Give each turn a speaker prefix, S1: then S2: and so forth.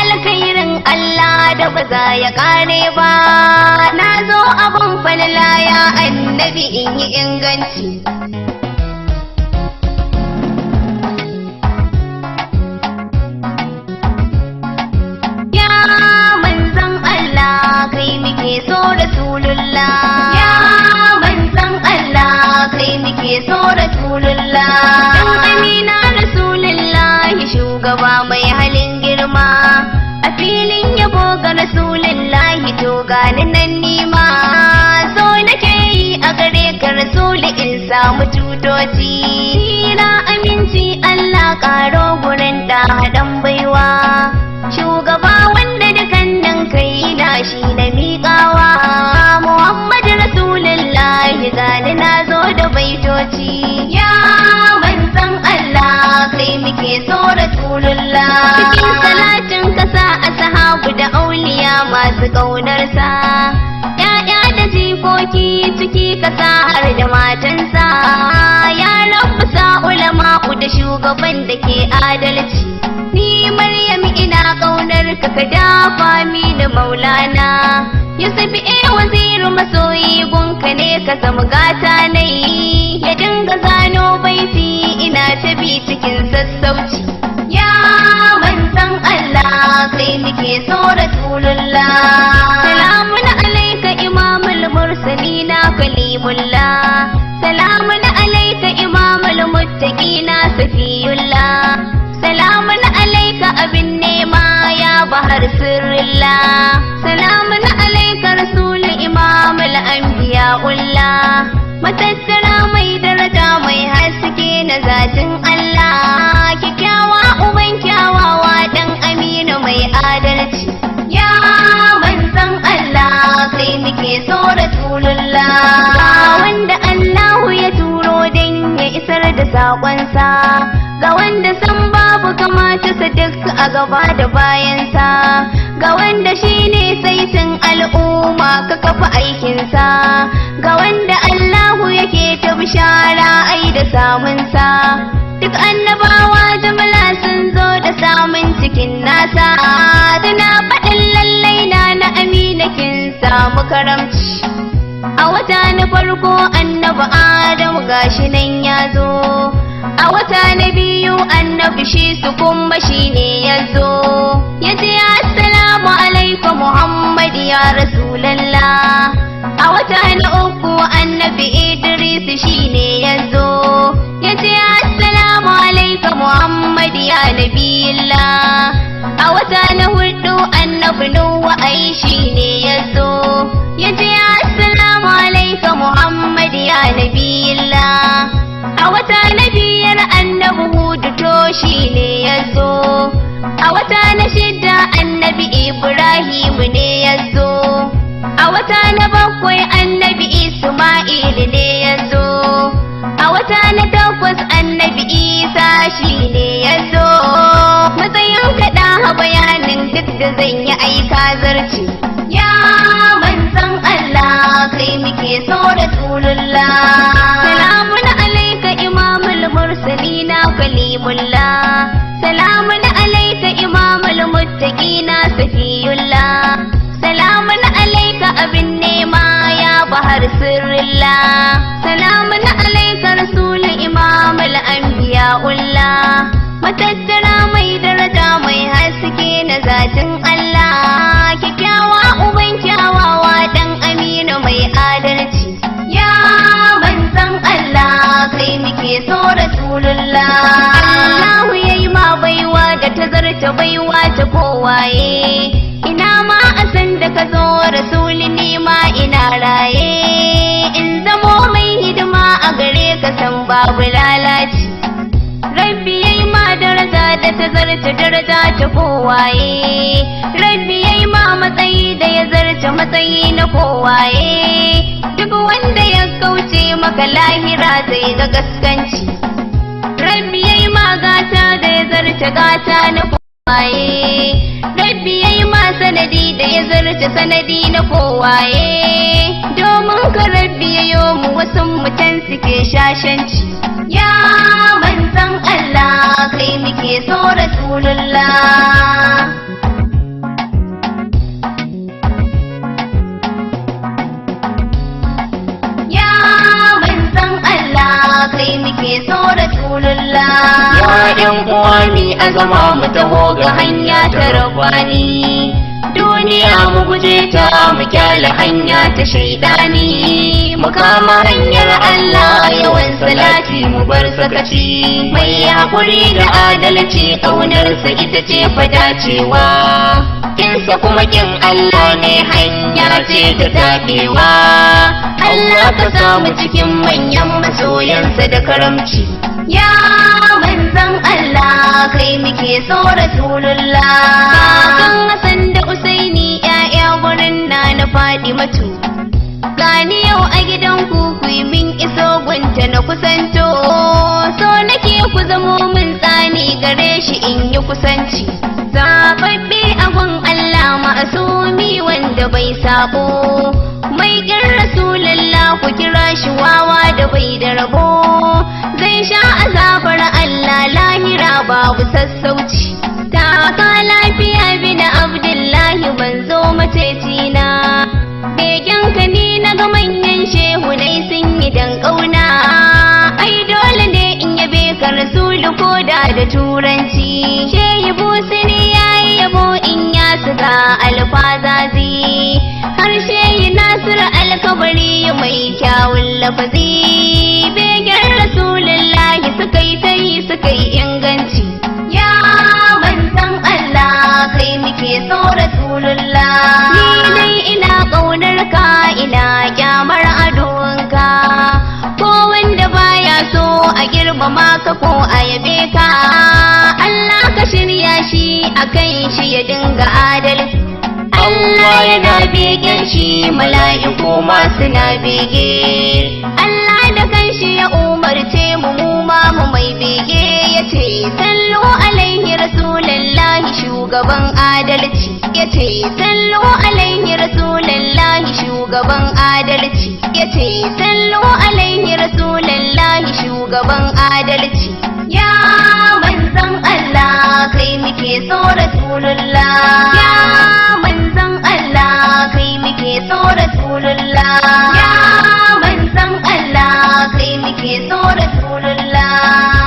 S1: alkhairin Allah da ba za ya kare ba. Na zo abun falala ya annabi in yi inganci. Ya manzon Allah kai muke so Rasulullah. Ya manzon Allah kai muke so Rasulullah. Dan amina Rasulullah shugaba mai halin girma. A filin yabo ga Rasulullahi to gani nan nima. So nake yi a gare ka Rasulu in samu tutoci. Na aminci Allah karo gurin da hadan baiwa. Shugaba wanda dukannin kai na shi na miƙawa. Muhammad Rasulullahi gani na zo da baitoci. Ya manzon Allah kai muke so Rasulullah. Cikin salatin kasa ashabu da auliya masu ƙaunarsa. Ya'ya da jikoki ciki kasa har da matansa. Ya rabu sa ulama'u da shugaban da ke adalci. Ni Maryam ina ƙaunar ka ka dafa mini Maulana. Yusuf waziri masoyi gunka ne ka zama gata nai. Ya dinga zano baiti ina ta bi cikin sassauci. Ya manzon Allah kai muke so Rasulullah. Salamun alaika imamul mursalina kalimullah. Salamun alaika imamul muttaqina safiyullah. Salamun alaika abin nema ya bahar sirrillah. Salamun alaika rasul imamul anbiya'ullah. Matattara mai daraja mai haske na zatin Allah. Kyakkyawa uban kyawawa dan aminu mai adalci. Ya manzon Allah kai muke so Rasulullah. Wanda Allahu ya turo dan ya isar da saƙonsa. Ga wanda san babu kamata sa duk a gaba da bayansa. Ga wanda shine saitin al'umma ka kafa aikinsa. Ga wanda Allahu yake ta bishara ai da samunsa. Duk annabawa jumla sun zo da samun cikin nasa. Tana faɗin lallai na amina kin samu karamci. A wata na farko annabi Adamu gashi nan ya zo. A wata na biyu annabi shi su kuma shi ne ya zo. Ya ce assalamu alaikum Muhammad ya Rasulallah. A wata na uku annabi Idris shi ne ya zo. Ya ce assalamu alaikum Muhammad ya Nabiyillah. A wata na hudu annabi Nuhu ai shi ne ya zo. Ya ce assalamu alaikum Muhammad ya Nabiyillah. A wata na biyar annabi Hudu to shi ne ya zo. A wata na shida annabi Ibrahim ne ya zo. A wata na bakwai annabi Isma'il ne ya zo. A wata na takwas annabi Isa shi ne ya zo. Matsayin kaɗa bayanin duk da zan yi aika zarci. Ya manzon Allah kai muke so Rasulullah. Salamun alaika imamul mursalina kalimullah. Salamun alaika imamul muttaqina safiyullah. Salamun alaika abin nema ya bahar sirrillah. Salamun alaika rasul imamul anbiya'ullah. Matattara mai daraja mai haske na zatin Allah. Kyakkyawa uban kyawawa dan aminu mai adalci. Ya manzon Allah kai muke so Rasulullah. Allahu yayi ma baiwa da ta zarta baiwa ta kowaye. Ina ma a san da ka zo Rasuli ne ma ina raye. In zamo mai hidima a gare ka san babu lalaci. Rabbi yayi ma daraja da ta zarta daraja ta kowaye. Rabbi yayi ma matsayi da ya zarta matsayi na kowaye. Duk wanda ya kauce maka lahira zai ga gaskanci. Rabbi yayi ma gata da ya zarta gata na kowaye. Rabbi yayi ma sanadi da ya zarta sanadi na kowaye. Domin ka Rabbi yayo mu wasu mutan suke shashanci. Ya manzon Allah kai muke so Rasulullah. azama mu taho ga hanya ta rabbani. Duniya mu guje ta mu kyale hanya ta shaidani, mu kama hanyar Allah yawan salati mu bar sakaci. Mai hakuri da adalci ƙaunarsa ita ce fa dacewa, kinsa kuma kin Allah ne hanya ce ta taɓewa. Allah ka samu cikin manyan masoyansa da karamci. Ya manzon Allah kai muke so Rasulullah. Kakan Hassan da Usaini ƴaƴa gurin na Fadimatu, gani yau a gidan ku yi min iso gunta na kusanto. So nake ku zamo min tsani gare shi in yi kusanci. Zababbe abun Allah ma'asumi wanda bai sabo, mai kin Rasulullah ku kira shi wawa da bai da rabo. Zai sha azabar Allah lahira babu sassauci. Taka lafiya bin Abdullahi manzo macecina, begen ka ni na ga manyan shehunai sun yi dan ƙauna. Ai dole ne in yabe ka Rasulu koda da turanci. Shehi Busiri yayi yabo in ya suga alfazazi, harshe yi Nasiru alkabari mai kyawun lafazi. Begen Rasulullahi suka yi ta yi suka yi inganci. Ya manzon Allah kai muke so Rasulullah. Ni dai ina ƙaunar ka ina kyamar adonka, ko wanda baya so a girmama ka ko a yabe ka. Allah ka shirya shi a kan shi ya dinga adalci. Allah yana begen shi mala'iku ma suna bege. Allah da kanshi ya umarce mu ma mu mai bege, yace sallu alaihi rasulullahi shugaban adalci. Yace sallu alaihi rasulullahi shugaban adalci. Yace sallu alaihi rasulullahi shugaban adalci. Ya manzon Allah kai muke so Rasulullah. Ya manzon Allah kai muke so Rasulullah. Ya manzon Allah kai muke so Rasulullah.